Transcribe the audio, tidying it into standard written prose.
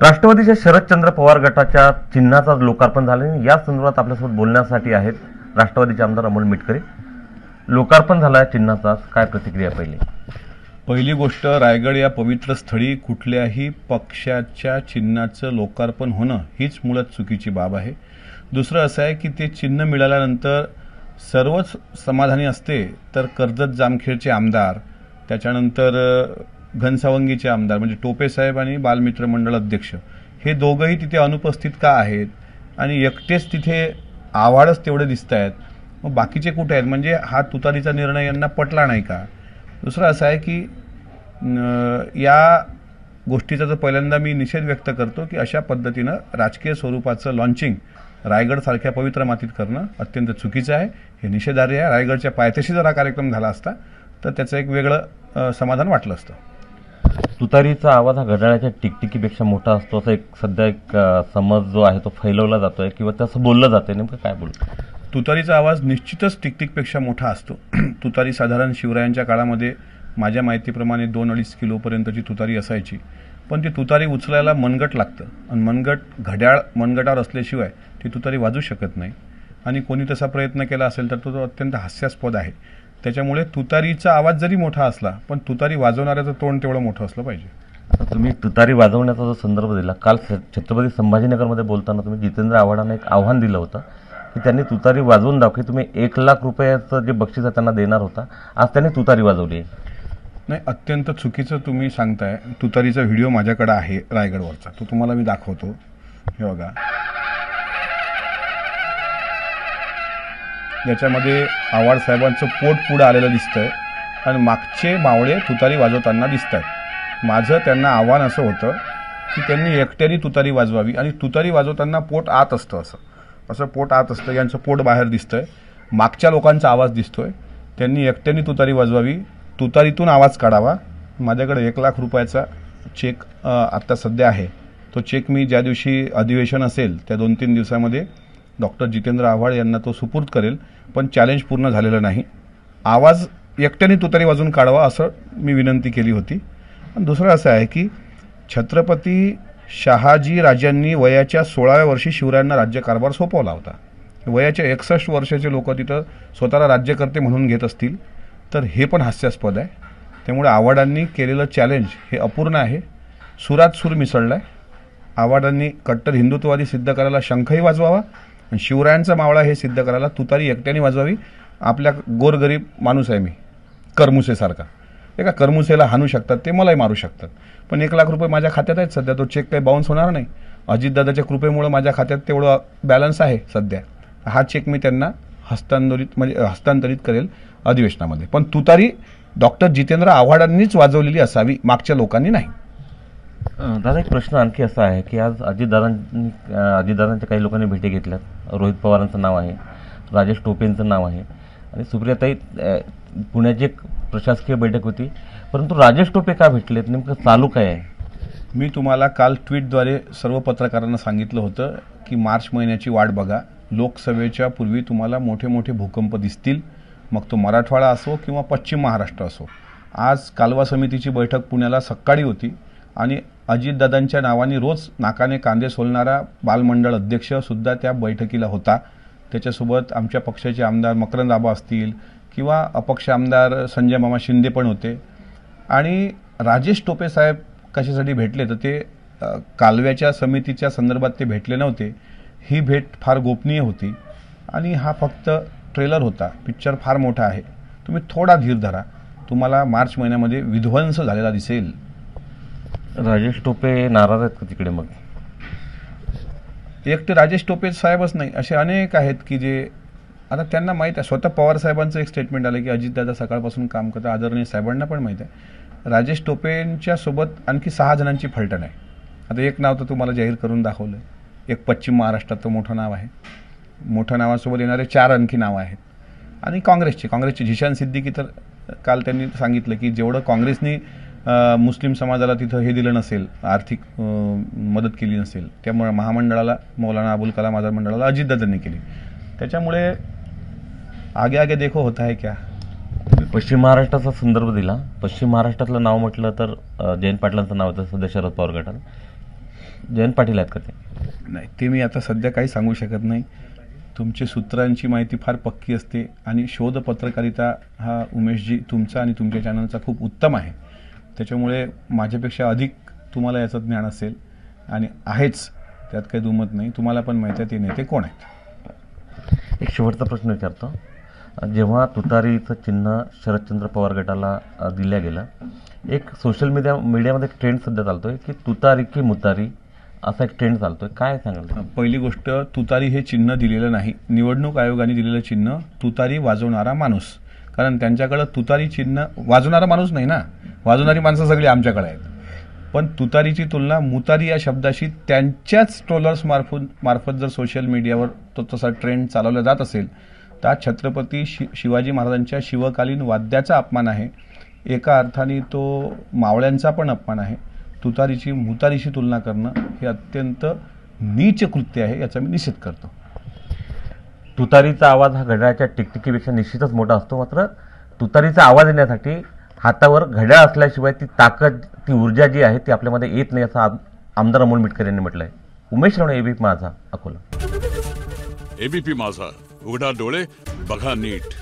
राष्ट्रवादीच्या शरदचंद्र पवार गटाच्या चिन्हाचा लोकार्पण झाले. या संदर्भात आपल्यासोबत बोलण्यासाठी आहेत राष्ट्रवादीचे आमदार अमोल मिटकरी. लोकार्पण झाला चिन्हाचा, काय प्रतिक्रिया? पहिली गोष्ट, रायगड या पवित्र स्थळी कुठल्याही पक्षाच्या चिन्हाचं लोकार्पण होणं हीच मुळात चुकीची बाब आहे. दुसरं असं आहे की ते चिन्ह मिळाल्यानंतर सर्वच समाधानी असते, तर कर्जत जामखेडचे आमदार, त्याच्यानंतर घनसावंगीचे आमदार म्हणजे टोपे साहेब आणि बालमित्र मंडळ अध्यक्ष हे दोघंही तिथे अनुपस्थित का आहेत आणि एकटेच तिथे आव्हाडच तेवढे दिसत आहेत, मग बाकीचे कुठे आहेत? म्हणजे हा तुतारीचा निर्णय यांना पटला नाही का? दुसरं असं आहे की या गोष्टीचा तर पहिल्यांदा मी निषेध व्यक्त करतो की अशा पद्धतीनं राजकीय स्वरूपाचं लॉन्चिंग रायगडसारख्या पवित्र मातीत करणं अत्यंत चुकीचं आहे, हे निषेधार्ह आहे. रायगडच्या पायथ्याशी जर हा कार्यक्रम झाला असता तर त्याचं एक वेगळं समाधान वाटलं असतं. तुतारीचा आवाज हा घड्याळाच्या टिकटिकीपेक्षा मोठा असतो असं सध्या एक समज जो आहे तो फैलवला जातोय किंवा तसं बोललं जातंय, नेमकं काय बोलतो? तुतारीचा आवाज निश्चितच टिकटिकपेक्षा मोठा असतो. तुतारी साधारण शिवरायांच्या काळामध्ये माझ्या माहितीप्रमाणे 2-2.5 किलोपर्यंतची तुतारी असायची, पण ती तुतारी उचलायला मनगट लागतं आणि घड्याळ मनगटावर असल्याशिवाय ती तुतारी वाजू शकत नाही. आणि कोणी तसा प्रयत्न केला असेल तर तो अत्यंत हास्यास्पद आहे. त्याच्यामुळे तुतारीचा आवाज जरी मोठा असला पण तुतारी वाजवणाऱ्याचं तोंड तेवढं मोठं असलं पाहिजे. आता तुम्ही तुतारी वाजवण्याचा जो संदर्भ दिला, काल छत्रपती संभाजीनगरमध्ये बोलताना तुम्ही जितेंद्र आव्हाडांना एक आव्हान दिलं होतं की त्यांनी तुतारी वाजवून दाखवली. तुम्ही 1 लाख रुपयाचं जे बक्षीस त्यांना देणार होता, आज त्यांनी तुतारी वाजवली. नाही, अत्यंत चुकीचं तुम्ही सांगताय. तुतारीचा व्हिडिओ माझ्याकडे आहे रायगडवरचा, तो तुम्हाला मी दाखवतो. हे बघा, याच्यामध्ये आव्हाड साहेबांचं पोट पुढे आलेलं दिसतंय आणि मागचे मावळे तुतारी वाजवताना दिसत आहेत. माझं त्यांना आव्हान असं होतं की त्यांनी एकट्याने तुतारी वाजवावी आणि तुतारी वाजवताना पोट आत असतं, असं पोट आत असतं. यांचं पोट बाहेर दिसतंय, मागच्या लोकांचा आवाज दिसतोय. त्यांनी एकट्याने तुतारी वाजवावी, तुतारीतून आवाज काढावा. माझ्याकडे 1 लाख रुपयाचा चेक आत्ता सध्या आहे. तो चेक मी ज्या दिवशी अधिवेशन असेल त्या 2-3 दिवसामध्ये डॉक्टर जितेंद्र आव्हाड यांना तो सुपूर्द करेल. पण चॅलेंज पूर्ण झालेलं नाही. आवाज एकट्याने तुतारी वाजवून काढावा असं मी विनंती केली होती. आणि दुसरं असं आहे की छत्रपती शहाजी राजांनी वयाच्या 16व्या वर्षी शिवरायांना राज्यकारभार सोपवला होता. वयाच्या 61 वर्षाचे लोक तिथं स्वतःला राज्यकर्ते म्हणून घेत असतील तर हे पण हास्यास्पद आहे. त्यामुळे आव्हाडांनी केलेलं चॅलेंज हे अपूर्ण आहे. सुरात सूर मिसळला आहे. आव्हाडांनी कट्टर हिंदुत्ववादी सिद्ध करायला शंखही वाजवावा आणि शिवरायांचा मावळा हे सिद्ध करायला तुतारी एकट्याने वाजवावी. आपल्या गोरगरीब माणूस आहे मी, करमुसेसारखा. एका करमुसेला हाणू शकतात ते, मलाही मारू शकतात. पण 1 लाख रुपये माझ्या खात्यात आहेत सध्या. तो चेक काही बाउन्स होणार नाही. अजितदादाच्या कृपेमुळे माझ्या खात्यात तेवढं बॅलन्स आहे सध्या. हा चेक मी त्यांना हस्तांतरित करेल अधिवेशनामध्ये. पण तुतारी डॉक्टर जितेंद्र आव्हाडांनीच वाजवलेली असावी, मागच्या लोकांनी नाही. दादा, एक प्रश्न आणखी असा आहे की आज अजितदादांच्या काही लोकांनी भेटी घेतल्यात. रोहित पवारांचं नाव आहे, राजेश टोपेंचं नाव आहे आणि सुप्रियाताई पुण्याची एक प्रशासकीय बैठक होती, परंतु राजेश टोपे का भेटलेत? नेमकं चालू काय आहे? मी तुम्हाला काल ट्विटद्वारे सर्व पत्रकारांना सांगितलं होतं की मार्च महिन्याची वाट बघा. लोकसभेच्या पूर्वी तुम्हाला मोठे मोठे भूकंप दिसतील, मग तो मराठवाडा असो किंवा पश्चिम महाराष्ट्र असो. आज कालवा समितीची बैठक पुण्याला सकाळी होती आणि अजितदादांच्या नावाने रोज नाकाने कांदे सोलणारा बालमंडळ अध्यक्ष सुद्धा त्या बैठकीला होता. त्याच्यासोबत आमच्या पक्षाचे आमदार मकरंद आबा असतील किंवा अपक्ष आमदार संजय मामा शिंदे पण होते. आणि राजेश टोपे साहेब कशासाठी भेटले तर ते कालव्याच्या समितीच्या संदर्भात ते भेटले नव्हते. ही भेट फार गोपनीय होती आणि हा फक्त ट्रेलर होता. पिक्चर फार मोठा आहे. तुम्ही थोडा धीर धरा, तुम्हाला मार्च महिन्यामध्ये विध्वंस झालेला दिसेल. राजेश टोपे नाराज आहेत का तिकडे? मग एकटे राजेश टोपे साहेबच नाही, असे अनेक आहेत की जे आता त्यांना माहीत आहे. स्वतः पवार साहेबांचं एक स्टेटमेंट आलं की अजितदादा सकाळपासून काम करतात. आदरणीय साहेबांना पण माहीत आहे. राजेश टोपेंच्या सोबत आणखी 6 जणांची फलटण आहे. आता एक नाव तर तुम्हाला जाहीर करून दाखवलं. एक पश्चिम महाराष्ट्राचं मोठं नाव आहे. मोठ्या नावासोबत येणारे 4 आणखी नावं आहेत. आणि काँग्रेसची झिशान सिद्दीकी तर काल त्यांनी सांगितलं की जेवढं काँग्रेसनी मुस्लिम समाजाला तिथं हे दिलं नसेल, आर्थिक मदत केली नसेल, त्यामुळे महामंडळाला, मौलाना अबुल कलाम आझाद मंडळाला अजितदादांनी केली. त्याच्यामुळे आगे आगे देखो होता है क्या. पश्चिम महाराष्ट्राचा संदर्भ दिला. पश्चिम महाराष्ट्रातलं नाव म्हटलं तर जयंत पाटलांचं नाव होतं सध्या शरद पवार गटात. जयंत पाटील आहेत का ते? नाही, ते मी आता सध्या काही सांगू शकत नाही. तुमची सूत्रांची माहिती फार पक्की असते आणि शोध पत्रकारिता हा उमेशजी तुमचा आणि तुमच्या चॅनलचा खूप उत्तम आहे. त्याच्यामुळे माझ्यापेक्षा अधिक तुम्हाला याचं ज्ञान असेल आणि आहेच, त्यात काही दुमत नाही. तुम्हाला पण माहिती आहे ते नेते कोण आहेत. एक शेवटचा प्रश्न विचारतो. जेव्हा चिन्ह शरदचंद्र पवार गटाला दिलं गेलं, एक सोशल मीडियामध्ये एक ट्रेंड सध्या चालतोय की तुतारी की मुतारी असा एक ट्रेंड चालतोय, काय सांगाल? पहिली गोष्ट, तुतारी हे चिन्ह दिलेलं नाही. निवडणूक आयोगाने दिलेलं चिन्ह तुतारी वाजवणारा माणूस. कारण त्यांच्याकडं तुतारी चिन्ह वाजवणारा माणूस नाही ना, वाजवणारी माणसं सगळी आमच्याकडे आहेत. पण तुतारीची तुलना मुतारी या शब्दाशी त्यांच्याच ट्रोलर्स मार्फत जर सोशल मीडियावर तो तसा ट्रेंड चालवला जात असेल तर छत्रपती शिवाजी महाराजांच्या शिवकालीन वाद्याचा अपमान आहे. एका अर्थाने तो मावळ्यांचा पण अपमान आहे. तुतारीची मुतारीशी तुलना करणं हे अत्यंत नीच कृत्य आहे, याचा मी निषेध करतो. तुतारीचा आवाज हा घड्याळाच्या टिकटिकीपेक्षा निश्चितच मोठा असतो. मात्र तुतारीचा आवाज येण्यासाठी हातावर घड्याळ असल्याशिवाय ती ताकद, ती ऊर्जा जी आहे ती आपल्यामध्ये येत नाही, असं आमदार अमोल मिटकर यांनी म्हटलं आहे. उमेश राणे, एबीपी माझा, अकोला. एबीपी माझा, उघडा डोळे बघा नीट.